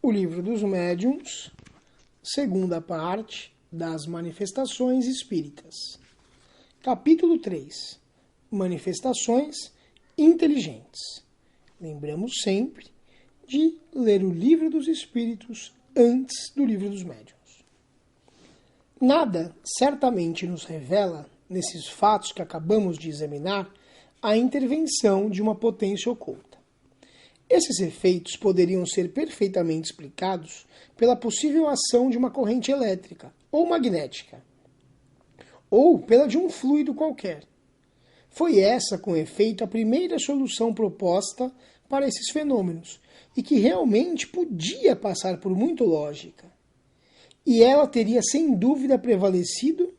O Livro dos Médiuns, segunda parte das Manifestações Espíritas. Capítulo 3. Manifestações inteligentes. Lembramos sempre de ler o Livro dos Espíritos antes do Livro dos Médiuns. Nada certamente nos revela, nesses fatos que acabamos de examinar, a intervenção de uma potência oculta. Esses efeitos poderiam ser perfeitamente explicados pela possível ação de uma corrente elétrica ou magnética, ou pela de um fluido qualquer. Foi essa, com efeito, a primeira solução proposta para esses fenômenos, e que realmente podia passar por muito lógica. E ela teria sem dúvida prevalecido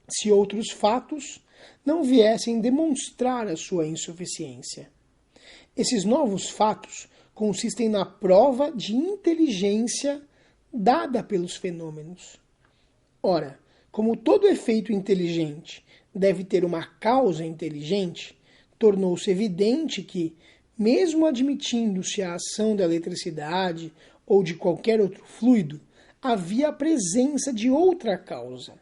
se outros fatos não viessem demonstrar a sua insuficiência. Esses novos fatos consistem na prova de inteligência dada pelos fenômenos. Ora, como todo efeito inteligente deve ter uma causa inteligente, tornou-se evidente que, mesmo admitindo-se a ação da eletricidade ou de qualquer outro fluido, havia a presença de outra causa.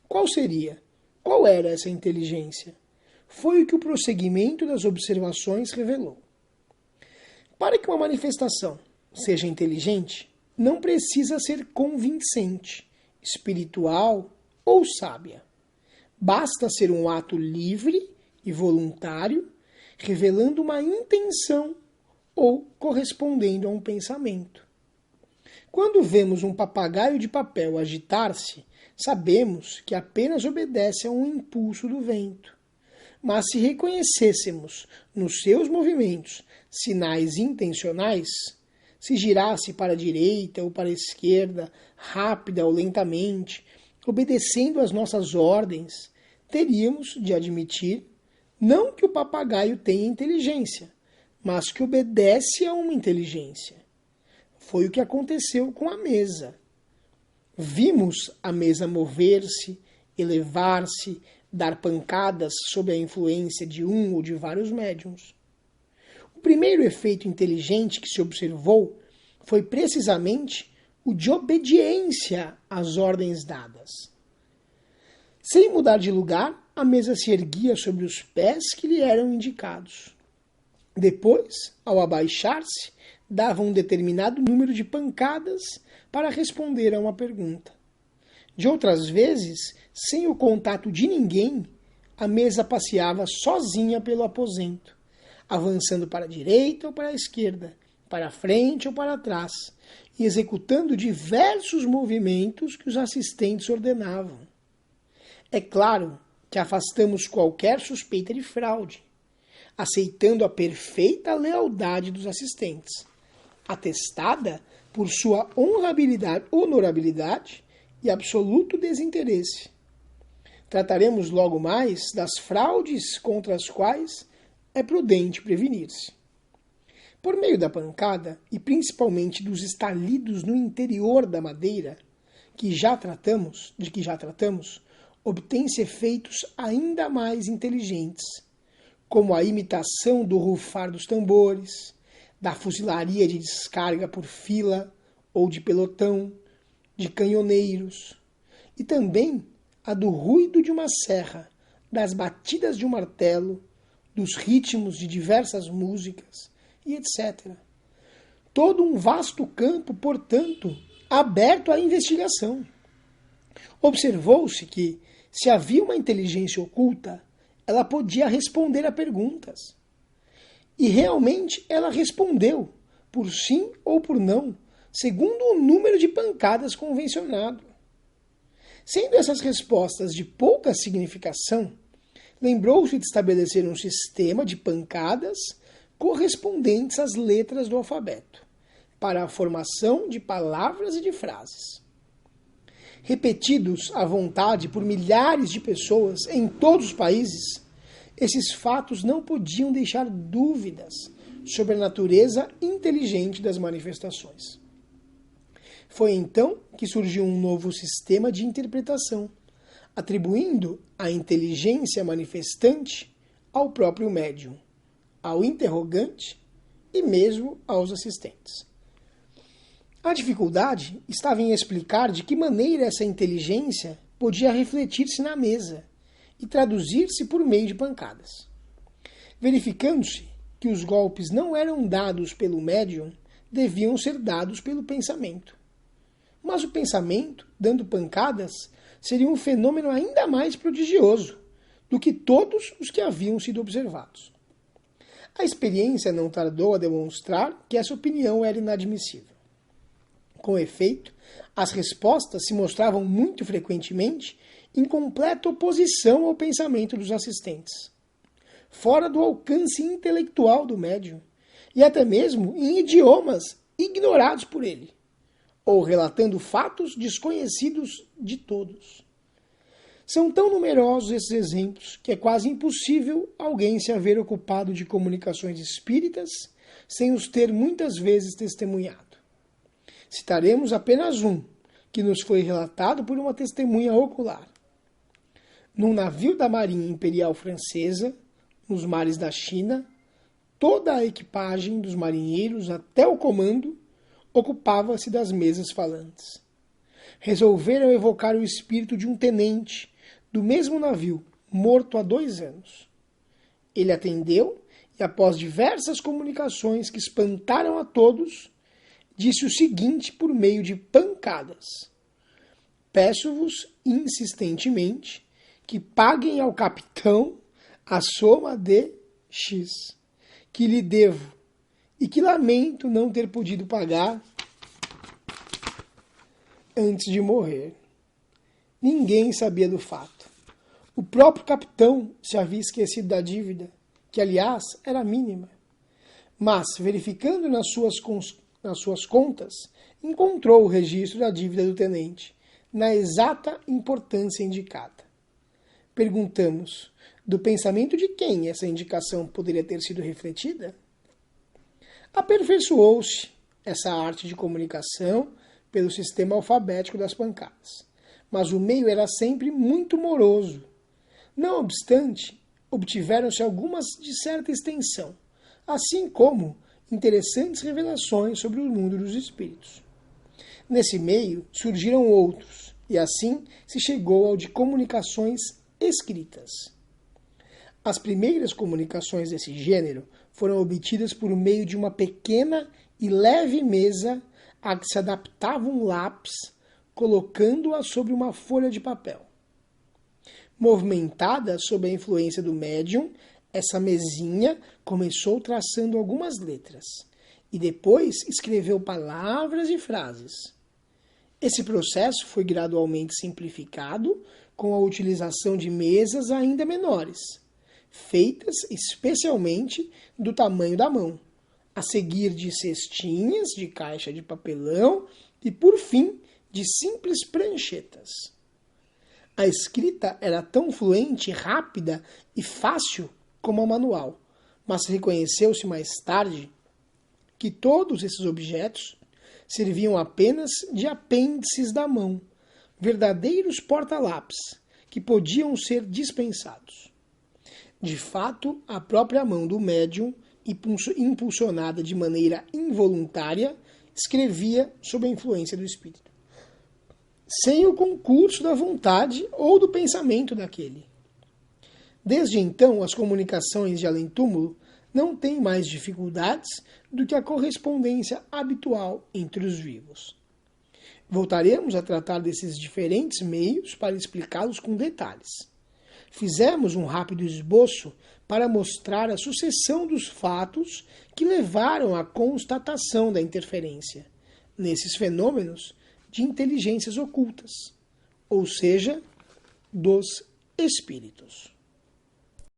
Qual seria? Qual era essa inteligência? Foi o que o prosseguimento das observações revelou. Para que uma manifestação seja inteligente, não precisa ser convincente, espiritual ou sábia. Basta ser um ato livre e voluntário, revelando uma intenção ou correspondendo a um pensamento. Quando vemos um papagaio de papel agitar-se, sabemos que apenas obedece a um impulso do vento. Mas se reconhecêssemos nos seus movimentos sinais intencionais, se girasse para a direita ou para a esquerda, rápida ou lentamente, obedecendo às nossas ordens, teríamos de admitir não que o papagaio tenha inteligência, mas que obedece a uma inteligência. Foi o que aconteceu com a mesa. Vimos a mesa mover-se, elevar-se, dar pancadas sob a influência de um ou de vários médiuns. O primeiro efeito inteligente que se observou foi precisamente o de obediência às ordens dadas. Sem mudar de lugar, a mesa se erguia sobre os pés que lhe eram indicados. Depois, ao abaixar-se, dava um determinado número de pancadas para responder a uma pergunta. De outras vezes, sem o contato de ninguém, a mesa passeava sozinha pelo aposento, avançando para a direita ou para a esquerda, para a frente ou para trás, e executando diversos movimentos que os assistentes ordenavam. É claro que afastamos qualquer suspeita de fraude, aceitando a perfeita lealdade dos assistentes, atestada por sua honorabilidade e absoluto desinteresse. Trataremos logo mais das fraudes contra as quais é prudente prevenir-se. Por meio da pancada, e principalmente dos estalidos no interior da madeira, de que já tratamos, obtém-se efeitos ainda mais inteligentes, como a imitação do rufar dos tambores, da fuzilaria de descarga por fila ou de pelotão, de canhoneiros, e também a do ruído de uma serra, das batidas de um martelo, dos ritmos de diversas músicas, e etc. Todo um vasto campo, portanto, aberto à investigação. Observou-se que, se havia uma inteligência oculta, ela podia responder a perguntas. E realmente ela respondeu, por sim ou por não, segundo o número de pancadas convencionado. Sendo essas respostas de pouca significação, lembrou-se de estabelecer um sistema de pancadas correspondentes às letras do alfabeto, para a formação de palavras e de frases. Repetidos à vontade por milhares de pessoas em todos os países, esses fatos não podiam deixar dúvidas sobre a natureza inteligente das manifestações. Foi então que surgiu um novo sistema de interpretação, atribuindo a inteligência manifestante ao próprio médium, ao interrogante e mesmo aos assistentes. A dificuldade estava em explicar de que maneira essa inteligência podia refletir-se na mesa e traduzir-se por meio de pancadas. Verificando-se que os golpes não eram dados pelo médium, deviam ser dados pelo pensamento. Mas o pensamento, dando pancadas, seria um fenômeno ainda mais prodigioso do que todos os que haviam sido observados. A experiência não tardou a demonstrar que essa opinião era inadmissível. Com efeito, as respostas se mostravam muito frequentemente em completa oposição ao pensamento dos assistentes, fora do alcance intelectual do médium, e até mesmo em idiomas ignorados por ele, ou relatando fatos desconhecidos de todos. São tão numerosos esses exemplos que é quase impossível alguém se haver ocupado de comunicações espíritas sem os ter muitas vezes testemunhado. Citaremos apenas um, que nos foi relatado por uma testemunha ocular. Num navio da Marinha Imperial Francesa, nos mares da China, toda a equipagem dos marinheiros, até o comando, ocupava-se das mesas falantes. Resolveram evocar o espírito de um tenente do mesmo navio, morto há 2 anos. Ele atendeu e, após diversas comunicações que espantaram a todos, disse o seguinte por meio de pancadas: peço-vos insistentemente que paguem ao capitão a soma de X, que lhe devo, e que lamento não ter podido pagar antes de morrer. Ninguém sabia do fato. O próprio capitão se havia esquecido da dívida, que aliás era mínima. Mas, verificando nas suas contas, encontrou o registro da dívida do tenente, na exata importância indicada. Perguntamos, do pensamento de quem essa indicação poderia ter sido refletida? Aperfeiçoou-se essa arte de comunicação pelo sistema alfabético das pancadas, mas o meio era sempre muito moroso. Não obstante, obtiveram-se algumas de certa extensão, assim como interessantes revelações sobre o mundo dos espíritos. Nesse meio surgiram outros, e assim se chegou ao de comunicações escritas. As primeiras comunicações desse gênero foram obtidas por meio de uma pequena e leve mesa a que se adaptava um lápis, colocando-a sobre uma folha de papel. Movimentada sob a influência do médium, essa mesinha começou traçando algumas letras e depois escreveu palavras e frases. Esse processo foi gradualmente simplificado com a utilização de mesas ainda menores, feitas especialmente do tamanho da mão, a seguir de cestinhas de caixa de papelão e, por fim, de simples pranchetas. A escrita era tão fluente, rápida e fácil como a manual, mas reconheceu-se mais tarde que todos esses objetos serviam apenas de apêndices da mão, verdadeiros porta-lápis, que podiam ser dispensados. De fato, a própria mão do médium, impulsionada de maneira involuntária, escrevia sob a influência do espírito, sem o concurso da vontade ou do pensamento daquele. Desde então, as comunicações de além-túmulo não têm mais dificuldades do que a correspondência habitual entre os vivos. Voltaremos a tratar desses diferentes meios para explicá-los com detalhes. Fizemos um rápido esboço para mostrar a sucessão dos fatos que levaram à constatação da interferência nesses fenômenos de inteligências ocultas, ou seja, dos espíritos.